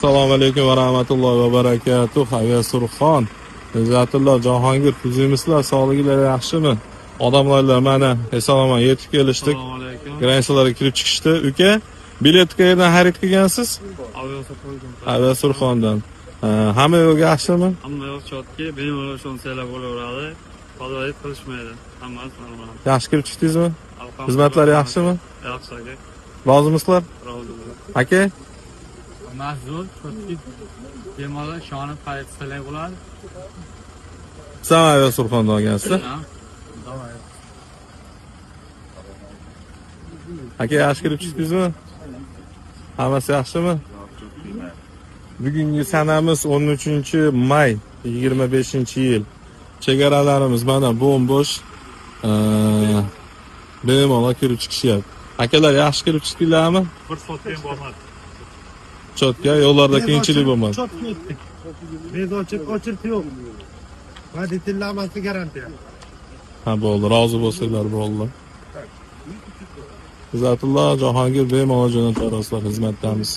Assalomu alaykum va rahmatullohi va barakatuh. Aviasurxon, Izzatullo, Jahongir, tuzyapsizlar, sog'lig'inglar yaxshimi? Odamlar mana eson-omon yetib kelishdik. Assalomu alaykum. Gransiyalarga kirib chiqishdi. Uka, bilet qayerdan xarid qilgansiz? Aviasurxondan. Hamma yo'l yaxshimi? Hamma yo'q chotki, bemalol shunchalar bo'laveradi. Qozoyib qilishmaydi. Hammasi normal. Yaxshi kirib chiqdingizmi? Xizmatlar yaxshimi? Yaxshi aka. Rozimisizlar? Roziman. Aka, Mazlum chotki bemalol shonib qaytsalar bo'ladi. siz Aviasurxondan olgansiz? Davay. Aka, yaxshi kirib chiqdingizmi? Hammasi yaxshimi? Bugungi sanamiz 13-may 25-yil. Chegaralarimiz mana bo'm-bo'sh. Bemalol kirib chiqishyapti. Akalar, yaxshi kirib chiqdinglarmi? Bir soatga bo'lmadi. Chotga, yo'llarda qiyinchilik bo'lmadi. Bezovchilik ochilib yo'q. Водительlar hammasi garantiya. Ha, bo'ldi, rozi bo'lsanglar bo'ldi. Izzatullo, Jahongir bemalol jo'natarasizlar, xizmatdamiz.